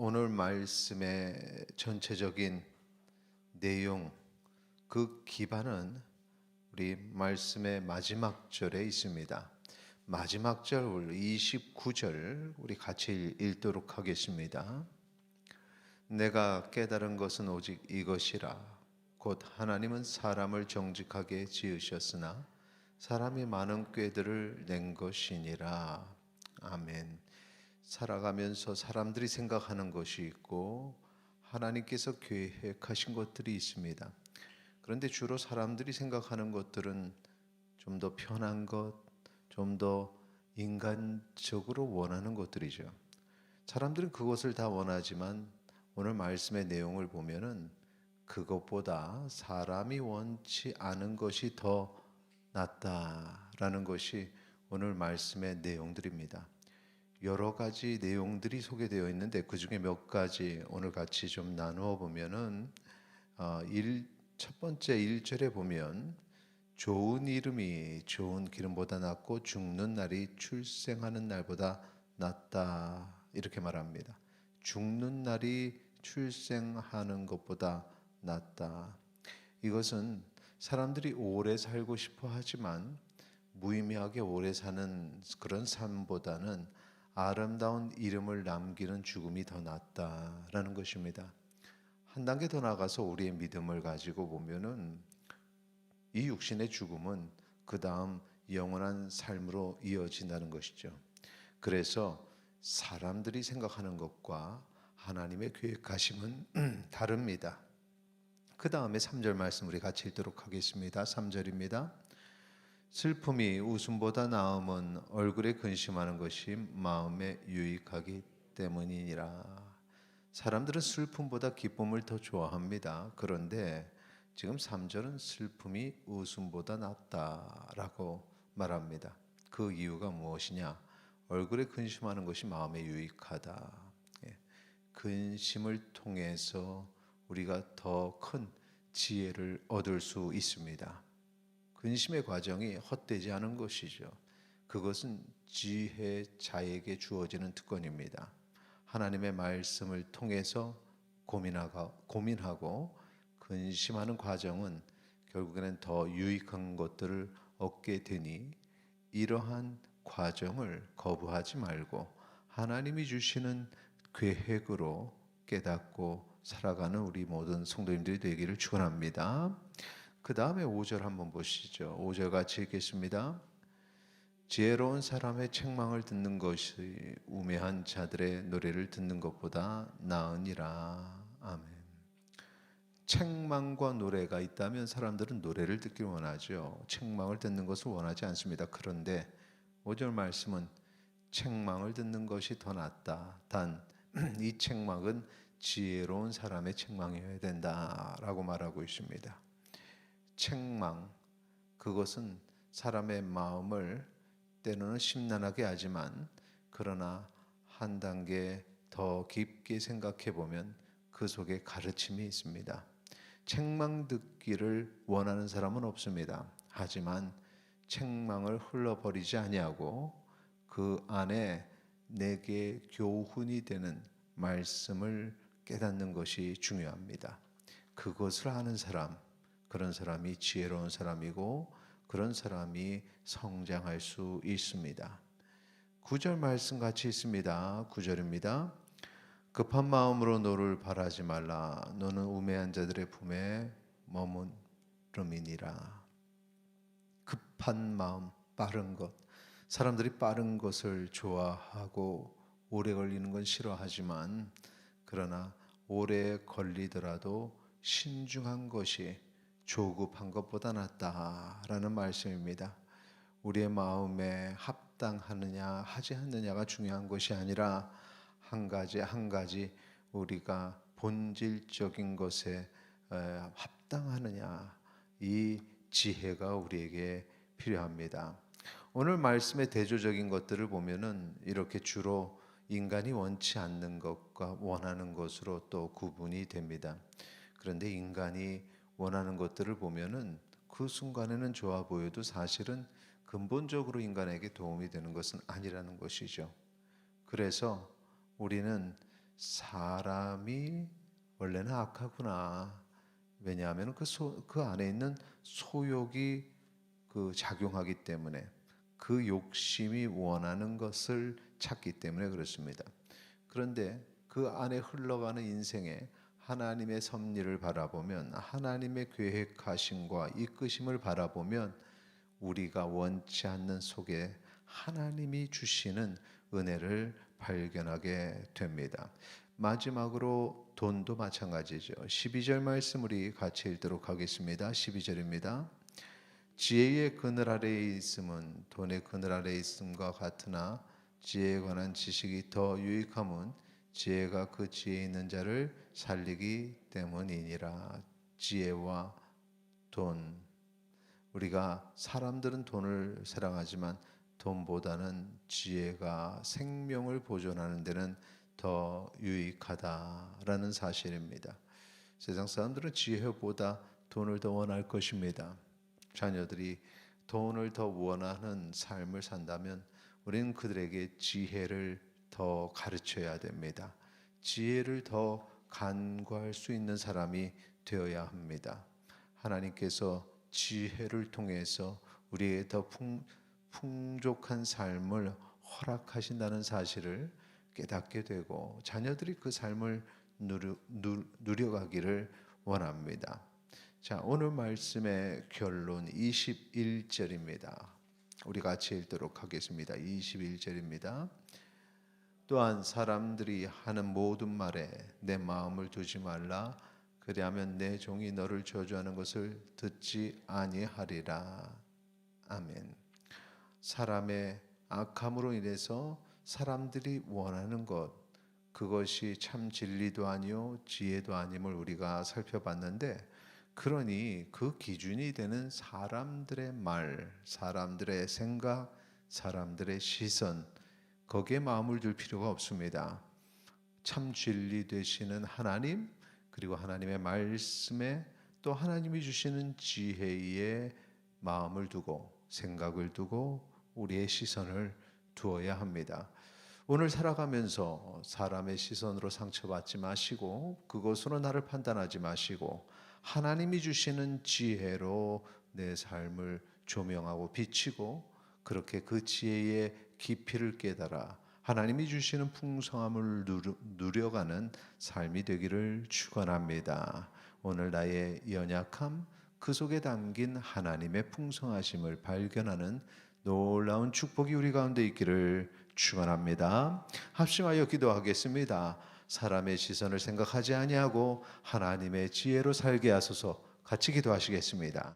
오늘 말씀의 전체적인 내용, 그 기반은 우리 말씀의 마지막 절에 있습니다. 마지막 절 29절 우리 같이 읽도록 하겠습니다. 내가 깨달은 것은 오직 이것이라. 곧 하나님은 사람을 정직하게 지으셨으나 사람이 많은 꾀들을 낸 것이니라. 아멘. 살아가면서 사람들이 생각하는 것이 있고 하나님께서 계획하신 것들이 있습니다. 그런데 주로 사람들이 생각하는 것들은 좀 더 편한 것, 좀 더 인간적으로 원하는 것들이죠. 사람들은 그것을 다 원하지만 오늘 말씀의 내용을 보면은 그것보다 사람이 원치 않은 것이 더 낫다라는 것이 오늘 말씀의 내용들입니다. 여러 가지 내용들이 소개되어 있는데 그 중에 몇 가지 오늘 같이 좀 나누어 보면은 첫 번째 1절에 보면 좋은 이름이 좋은 기름보다 낫고 죽는 날이 출생하는 날보다 낫다 이렇게 말합니다. 죽는 날이 출생하는 것보다 낫다. 이것은 사람들이 오래 살고 싶어 하지만 무의미하게 오래 사는 그런 삶보다는 아름다운 이름을 남기는 죽음이 더 낫다라는 것입니다. 한 단계 더 나가서 우리의 믿음을 가지고 보면은 이 육신의 죽음은 그 다음 영원한 삶으로 이어진다는 것이죠. 그래서 사람들이 생각하는 것과 하나님의 계획하심은 다릅니다. 그 다음에 3절 말씀 우리 같이 읽도록 하겠습니다. 3절입니다. 슬픔이 웃음보다 나음은 얼굴에 근심하는 것이 마음에 유익하기 때문이니라. 사람들은 슬픔보다 기쁨을 더 좋아합니다. 그런데 지금 3절은 슬픔이 웃음보다 낫다라고 말합니다. 그 이유가 무엇이냐? 얼굴에 근심하는 것이 마음에 유익하다. 근심을 통해서 우리가 더 큰 지혜를 얻을 수 있습니다. 근심의 과정이 헛되지 않은 것이죠. 그것은 지혜자에게 주어지는 특권입니다. 하나님의 말씀을 통해서 고민하고 근심하는 과정은 결국에는 더 유익한 것들을 얻게 되니 이러한 과정을 거부하지 말고 하나님이 주시는 계획으로 깨닫고 살아가는 우리 모든 성도님들이 되기를 축원합니다. 그 다음에 5절 한번 보시죠. 5절 같이 읽겠습니다. 지혜로운 사람의 책망을 듣는 것이 우매한 자들의 노래를 듣는 것보다 나으니라. 아멘. 책망과 노래가 있다면 사람들은 노래를 듣길 원하죠. 책망을 듣는 것을 원하지 않습니다. 그런데 5절 말씀은 책망을 듣는 것이 더 낫다. 단 이 책망은 지혜로운 사람의 책망이어야 된다라고 말하고 있습니다. 책망, 그것은 사람의 마음을 때로는 심란하게 하지만 그러나 한 단계 더 깊게 생각해 보면 그 속에 가르침이 있습니다. 책망 듣기를 원하는 사람은 없습니다. 하지만 책망을 흘러버리지 아니하고 그 안에 내게 교훈이 되는 말씀을 깨닫는 것이 중요합니다. 그것을 아는 사람, 그런 사람이 지혜로운 사람이고 그런 사람이 성장할 수 있습니다. 9절 말씀 같이 있습니다. 9절입니다. 급한 마음으로 너를 바라지 말라. 너는 우매한 자들의 품에 머무름이니라. 급한 마음, 빠른 것. 사람들이 빠른 것을 좋아하고 오래 걸리는 건 싫어하지만 그러나 오래 걸리더라도 신중한 것이 조급한 것보다 낫다라는 말씀입니다. 우리의 마음에 합당하느냐 하지 않느냐가 중요한 것이 아니라 한 가지 우리가 본질적인 것에 합당하느냐, 이 지혜가 우리에게 필요합니다. 오늘 말씀의 대조적인 것들을 보면은 이렇게 주로 인간이 원치 않는 것과 원하는 것으로 또 구분이 됩니다. 그런데 인간이 원하는 것들을 보면은 그 순간에는 좋아 보여도 사실은 근본적으로 인간에게 도움이 되는 것은 아니라는 것이죠. 그래서 우리는 사람이 원래는 악하구나. 왜냐하면 그 안에 있는 소욕이 작용하기 때문에, 그 욕심이 원하는 것을 찾기 때문에 그렇습니다. 그런데 그 안에 흘러가는 인생에 하나님의 섭리를 바라보면, 하나님의 계획하심과 이끄심을 바라보면, 우리가 원치 않는 속에 하나님이 주시는 은혜를 발견하게 됩니다. 마지막으로 돈도 마찬가지죠. 12절 말씀 우리 같이 읽도록 하겠습니다. 12절입니다. 지혜의 그늘 아래에 있음은 돈의 그늘 아래에 있음과 같으나 지혜에 관한 지식이 더 유익함은 지혜가 그 지혜에 있는 자를 살리기 때문이니라. 지혜와 돈, 우리가 사람들은 돈을 사랑하지만 돈보다는 지혜가 생명을 보존하는 데는 더 유익하다라는 사실입니다. 세상 사람들은 지혜보다 돈을 더 원할 것입니다. 자녀들이 돈을 더 원하는 삶을 산다면 우리는 그들에게 지혜를 더 가르쳐야 됩니다. 지혜를 더 간구할 수 있는 사람이 되어야 합니다. 하나님께서 지혜를 통해서 우리에게 더 풍족한 삶을 허락하신다는 사실을 깨닫게 되고, 자녀들이 그 삶을 누려가기를 원합니다. 자, 오늘 말씀의 결론 21절입니다. 우리 같이 읽도록 하겠습니다. 21절입니다. 또한 사람들이 하는 모든 말에 내 마음을 두지 말라. 그리하면 내 종이 너를 저주하는 것을 듣지 아니하리라. 아멘. 사람의 악함으로 인해서 사람들이 원하는 것, 그것이 참 진리도 아니요 지혜도 아님을 우리가 살펴봤는데, 그러니 그 기준이 되는 사람들의 말, 사람들의 생각, 사람들의 시선, 거기에 마음을 둘 필요가 없습니다. 참 진리 되시는 하나님, 그리고 하나님의 말씀에 또 하나님이 주시는 지혜에 마음을 두고 생각을 두고 우리의 시선을 두어야 합니다. 오늘 살아가면서 사람의 시선으로 상처받지 마시고, 그것으로 나를 판단하지 마시고, 하나님이 주시는 지혜로 내 삶을 조명하고 비치고, 그렇게 그 지혜의 깊이를 깨달아 하나님이 주시는 풍성함을 누려가는 삶이 되기를 축원합니다. 오늘 나의 연약함, 그 속에 담긴 하나님의 풍성하심을 발견하는 놀라운 축복이 우리 가운데 있기를 축원합니다. 합심하여 기도하겠습니다. 사람의 시선을 생각하지 아니하고 하나님의 지혜로 살게 하소서. 같이 기도하시겠습니다.